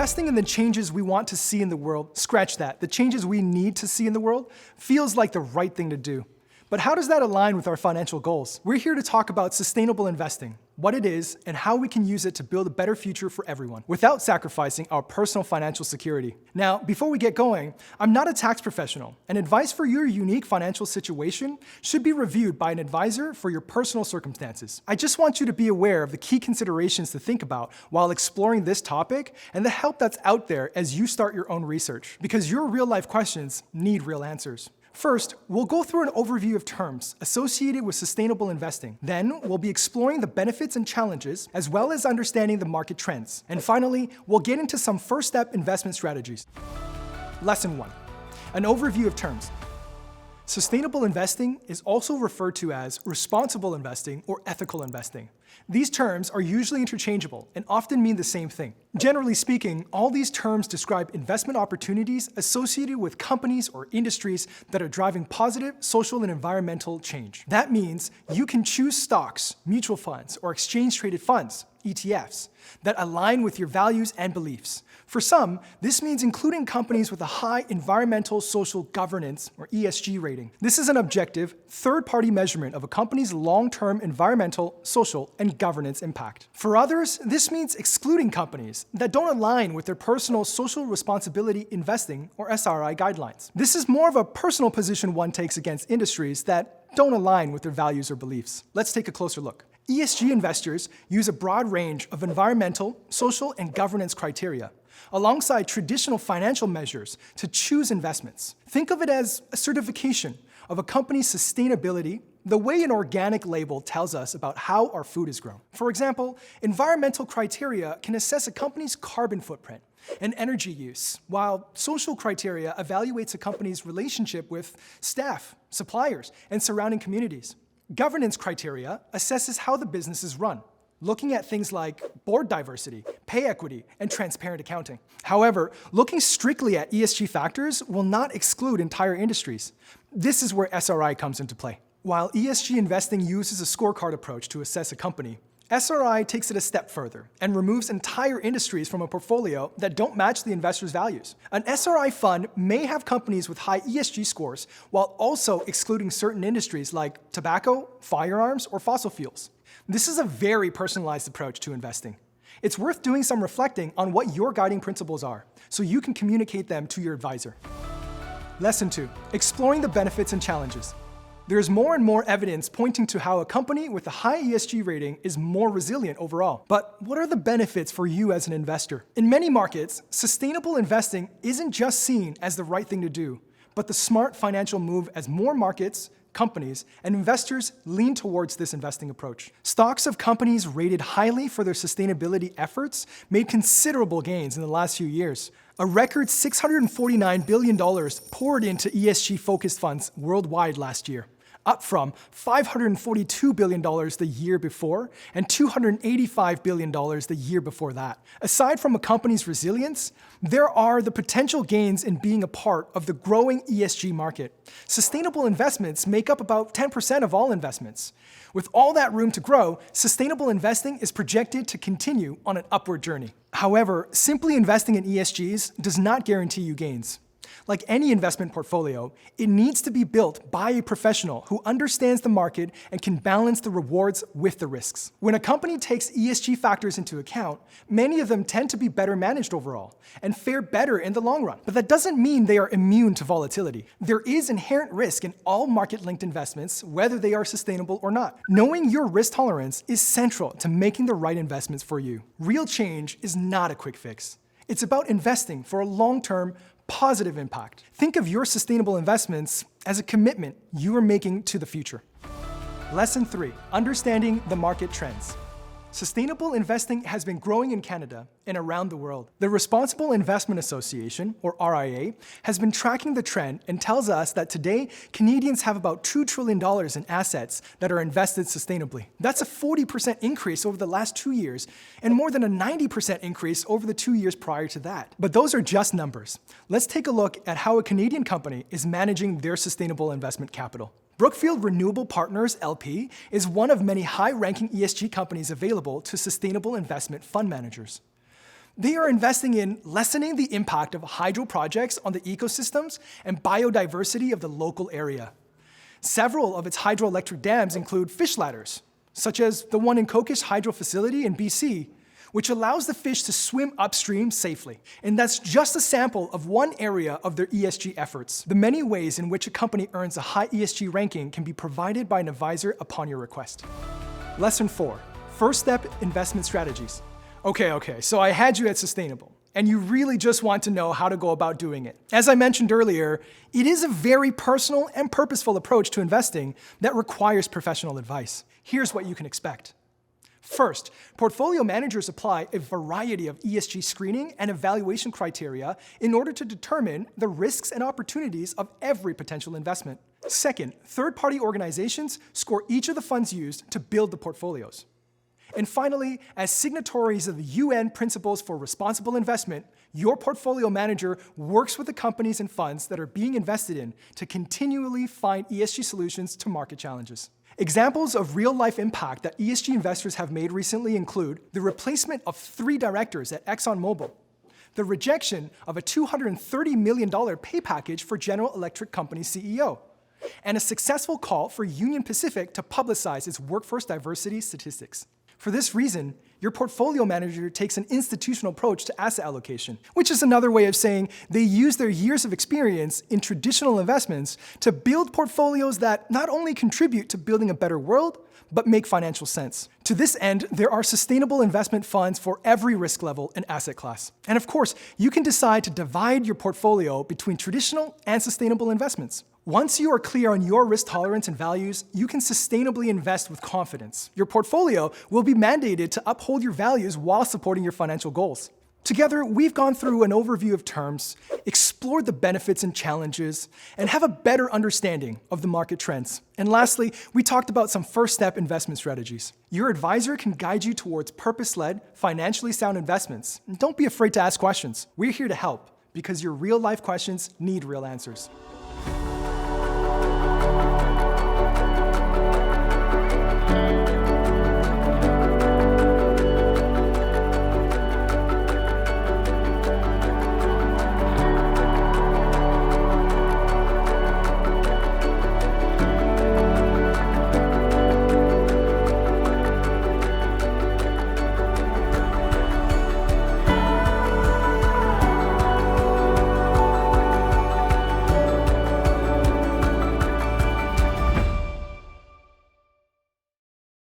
Investing in the changes we want to see in the world, scratch that, the changes we need to see in the world, feels like the right thing to do. But how does that align with our financial goals? We're here to talk about sustainable investing, what it is, and how we can use it to build a better future for everyone, without sacrificing our personal financial security. Now, before we get going, I'm not a tax professional, and advice for your unique financial situation should be reviewed by an advisor for your personal circumstances. I just want you to be aware of the key considerations to think about while exploring this topic and the help that's out there as you start your own research, because your real-life questions need real answers. First, we'll go through an overview of terms associated with sustainable investing. Then, we'll be exploring the benefits and challenges, as well as understanding the market trends. And finally, we'll get into some first-step investment strategies. Lesson 1, an overview of terms. Sustainable investing is also referred to as responsible investing or ethical investing. These terms are usually interchangeable and often mean the same thing. Generally speaking, all these terms describe investment opportunities associated with companies or industries that are driving positive social and environmental change. That means you can choose stocks, mutual funds, or exchange-traded funds, ETFs, that align with your values and beliefs. For some, this means including companies with a high environmental social governance or ESG rating. This is an objective, third-party measurement of a company's long-term environmental, social, and governance impact. For others, this means excluding companies that don't align with their personal social responsibility investing or SRI guidelines. This is more of a personal position one takes against industries that don't align with their values or beliefs. Let's take a closer look. ESG investors use a broad range of environmental, social, and governance criteria, alongside traditional financial measures to choose investments. Think of it as a certification of a company's sustainability, the way an organic label tells us about how our food is grown. For example, environmental criteria can assess a company's carbon footprint and energy use, while social criteria evaluates a company's relationship with staff, suppliers, and surrounding communities. Governance criteria assesses how the business is run, looking at things like board diversity, pay equity, and transparent accounting. However, looking strictly at ESG factors will not exclude entire industries. This is where SRI comes into play. While ESG investing uses a scorecard approach to assess a company, SRI takes it a step further and removes entire industries from a portfolio that don't match the investor's values. An SRI fund may have companies with high ESG scores while also excluding certain industries like tobacco, firearms, or fossil fuels. This is a very personalized approach to investing. It's worth doing some reflecting on what your guiding principles are, so you can communicate them to your advisor. Lesson 2, exploring the benefits and challenges. There's more and more evidence pointing to how a company with a high ESG rating is more resilient overall. But what are the benefits for you as an investor? In many markets, sustainable investing isn't just seen as the right thing to do, but the smart financial move as more markets, companies, and investors lean towards this investing approach. Stocks of companies rated highly for their sustainability efforts made considerable gains in the last few years. A record $649 billion poured into ESG-focused funds worldwide last year, up from $542 billion the year before and $285 billion the year before that. Aside from a company's resilience, there are the potential gains in being a part of the growing ESG market. Sustainable investments make up about 10% of all investments. With all that room to grow, sustainable investing is projected to continue on an upward journey. However, simply investing in ESGs does not guarantee you gains. Like any investment portfolio, it needs to be built by a professional who understands the market and can balance the rewards with the risks. When a company takes ESG factors into account, many of them tend to be better managed overall and fare better in the long run. But that doesn't mean they are immune to volatility. There is inherent risk in all market-linked investments, whether they are sustainable or not. Knowing your risk tolerance is central to making the right investments for you. Real change is not a quick fix. It's about investing for a long-term, positive impact. Think of your sustainable investments as a commitment you are making to the future. Lesson 3, understanding the market trends. Sustainable investing has been growing in Canada and around the world. The Responsible Investment Association, or RIA, has been tracking the trend and tells us that today, Canadians have about $2 trillion in assets that are invested sustainably. That's a 40% increase over the last 2 years and more than a 90% increase over the 2 years prior to that. But those are just numbers. Let's take a look at how a Canadian company is managing their sustainable investment capital. Brookfield Renewable Partners LP is one of many high-ranking ESG companies available to sustainable investment fund managers. They are investing in lessening the impact of hydro projects on the ecosystems and biodiversity of the local area. Several of its hydroelectric dams include fish ladders, such as the one in Kokish Hydro Facility in BC, which allows the fish to swim upstream safely. And that's just a sample of one area of their ESG efforts. The many ways in which a company earns a high ESG ranking can be provided by an advisor upon your request. Lesson 4, first step investment strategies. Okay, so I had you at sustainable, and you really just want to know how to go about doing it. As I mentioned earlier, it is a very personal and purposeful approach to investing that requires professional advice. Here's what you can expect. First, portfolio managers apply a variety of ESG screening and evaluation criteria in order to determine the risks and opportunities of every potential investment. Second, third-party organizations score each of the funds used to build the portfolios. And finally, as signatories of the UN Principles for Responsible Investment, your portfolio manager works with the companies and funds that are being invested in to continually find ESG solutions to market challenges. Examples of real-life impact that ESG investors have made recently include the replacement of 3 directors at ExxonMobil, the rejection of a $230 million pay package for General Electric Company's CEO, and a successful call for Union Pacific to publicize its workforce diversity statistics. For this reason, your portfolio manager takes an institutional approach to asset allocation, which is another way of saying they use their years of experience in traditional investments to build portfolios that not only contribute to building a better world, but make financial sense. To this end, there are sustainable investment funds for every risk level and asset class. And of course, you can decide to divide your portfolio between traditional and sustainable investments. Once you are clear on your risk tolerance and values, you can sustainably invest with confidence. Your portfolio will be mandated to uphold your values while supporting your financial goals. Together, we've gone through an overview of terms, explored the benefits and challenges, and have a better understanding of the market trends. And lastly, we talked about some first-step investment strategies. Your advisor can guide you towards purpose-led, financially sound investments. And don't be afraid to ask questions. We're here to help, because your real-life questions need real answers.